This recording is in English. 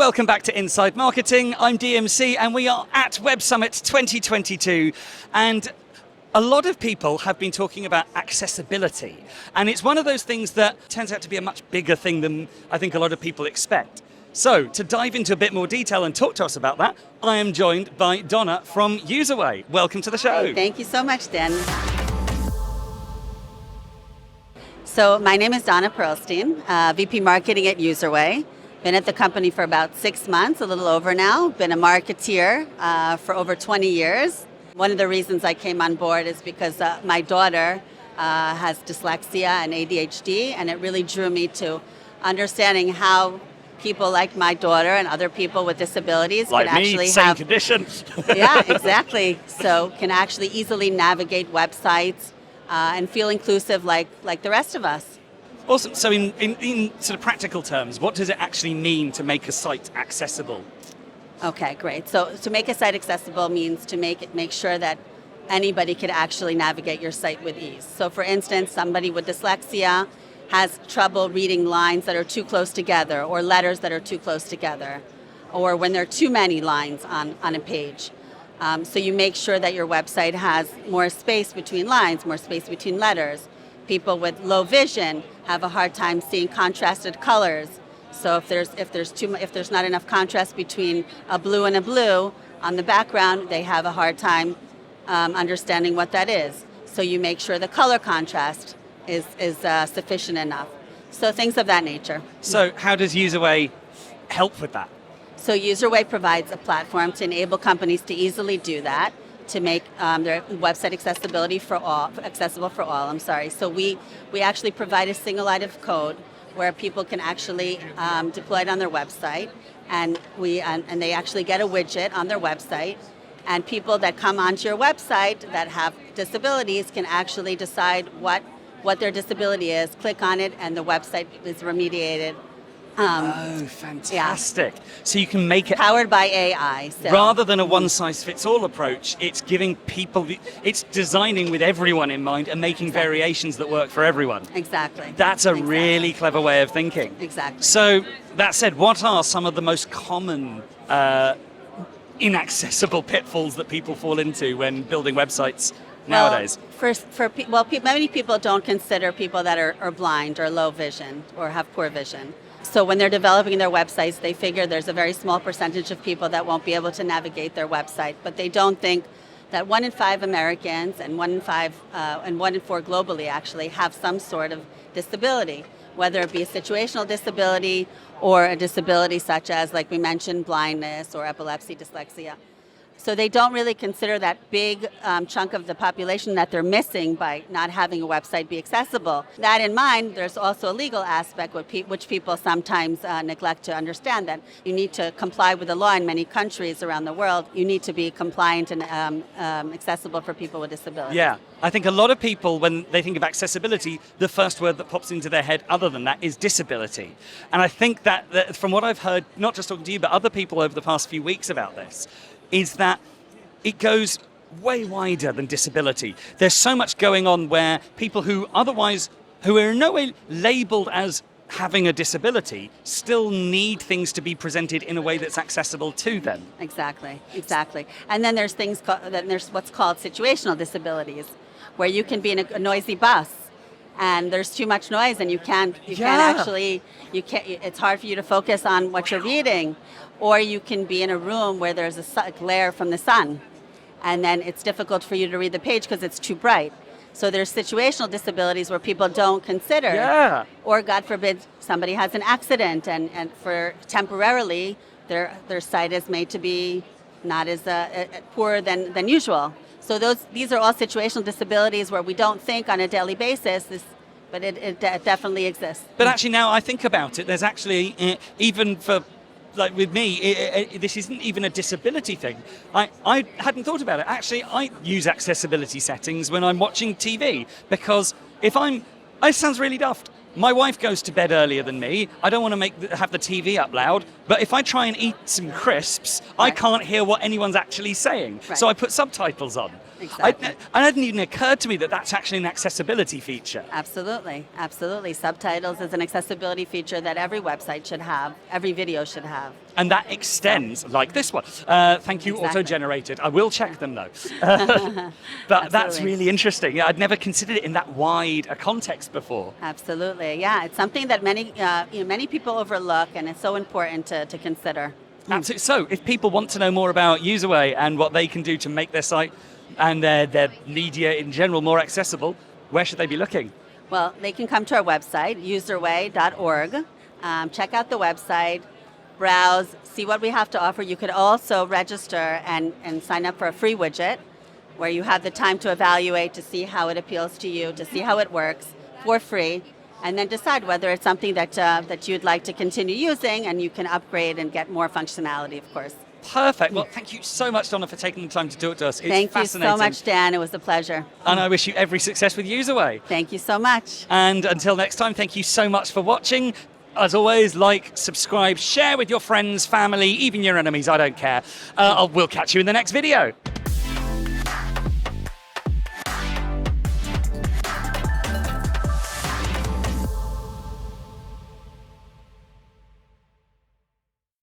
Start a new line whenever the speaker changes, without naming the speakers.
Welcome back to Inside Marketing. I'm DMC and we are at Web Summit 2022. And a lot of people have been talking about accessibility. And it's one of those things that turns out to be a much bigger thing than I think a lot of people expect. So to dive into a bit more detail and talk to us about that, I am joined by Donna from Userway. Welcome to the show.
Thank you so much, Dan. So my name is Donna Pearlstein, VP Marketing at Userway. Been at the company for about 6 months, a little over now. Been a marketeer for over 20 years. One of the reasons I came on board is because my daughter has dyslexia and ADHD, and it really drew me to understanding how people like my daughter and other people with disabilities
like
can
me,
actually
same
have
conditions.
Yeah, exactly. So can actually easily navigate websites and feel inclusive like the rest of us.
Awesome. So in sort of practical terms, what does it actually mean to make a site accessible?
Okay, great. So to make a site accessible means to make sure that anybody could actually navigate your site with ease. So for instance, somebody with dyslexia has trouble reading lines that are too close together or letters that are too close together, or when there are too many lines on a page. So you make sure that your website has more space between lines, more space between letters. People with low vision have a hard time seeing contrasted colors. So if there's not enough contrast between a blue and a blue on the background, they have a hard time understanding what that is. So you make sure the color contrast is sufficient enough. So things of that nature.
So how does Userway help with that?
So Userway provides a platform to enable companies to easily do that, to make their website accessible for all. So we actually provide a single line of code where people can actually deploy it on their website, and they actually get a widget on their website. And people that come onto your website that have disabilities can actually decide what their disability is, click on it, and the website is remediated.
Oh, fantastic. Yeah. So you can make it
powered by AI. So.
Rather than a one-size-fits-all approach, it's giving people, it's designing with everyone in mind and making variations that work for everyone.
Exactly.
That's a really clever way of thinking.
Exactly.
So that said, what are some of the most common inaccessible pitfalls that people fall into when building websites nowadays?
Many people don't consider people that are blind or low vision or have poor vision. So when they're developing their websites, they figure there's a very small percentage of people that won't be able to navigate their website, but they don't think that 1 in 5 Americans and 1 in 4 globally actually have some sort of disability, whether it be a situational disability or a disability such as, like we mentioned, blindness or epilepsy, dyslexia. So they don't really consider that big chunk of the population that they're missing by not having a website be accessible. That in mind, there's also a legal aspect which people sometimes neglect to understand, that you need to comply with the law in many countries around the world. You need to be compliant and accessible for people with disabilities.
Yeah, I think a lot of people, when they think of accessibility, the first word that pops into their head other than that is disability. And I think that from what I've heard, not just talking to you, but other people over the past few weeks about this, is that it goes way wider than disability. There's so much going on where people who are in no way labeled as having a disability still need things to be presented in a way that's accessible to them.
Exactly. And then there's there's what's called situational disabilities, where you can be in a noisy bus and there's too much noise and it's hard for you to focus on what you're reading. Or you can be in a room where there's a glare from the sun, and then it's difficult for you to read the page because it's too bright. So there's situational disabilities where people don't consider.
Yeah.
Or God forbid, somebody has an accident and for temporarily their sight is made to be not as poor than usual. So these are all situational disabilities where we don't think on a daily basis, but it definitely exists.
But actually now I think about it, there's actually, even for, like with me, this isn't even a disability thing. I hadn't thought about it. Actually, I use accessibility settings when I'm watching TV, because it sounds really daft, My wife goes to bed earlier than me. I don't want to have the TV up loud, but if I try and eat some crisps, I can't hear what anyone's actually saying.
Right.
So I put subtitles on.
Exactly.
It hadn't even occurred to me that that's actually an accessibility feature.
Absolutely, absolutely. Subtitles is an accessibility feature that every website should have, every video should have.
And that extends, like this one. Thank you,
Exactly.
auto-generated. I will check them though. But that's
Absolutely.
really interesting. I'd never considered it in that wide a context before.
Absolutely, yeah. It's something that many people overlook, and it's so important to consider.
Absolutely. So, if people want to know more about Userway and what they can do to make their site and their media in general more accessible, where should they be looking?
Well, they can come to our website, userway.org. Check out the website, browse, see what we have to offer. You could also register and sign up for a free widget where you have the time to evaluate, to see how it appeals to you, to see how it works for free, and then decide whether it's something that you'd like to continue using, and you can upgrade and get more functionality, of course.
Perfect. Well, thank you so much, Donna, for taking the time to talk to us. It's
Thank you
fascinating.
so much, Dan. It was a pleasure.
And I wish you every success with Userway.
Thank you so much.
And until next time, thank you so much for watching. As always, like, subscribe, share with your friends, family, even your enemies, I don't care. We'll catch you in the next video.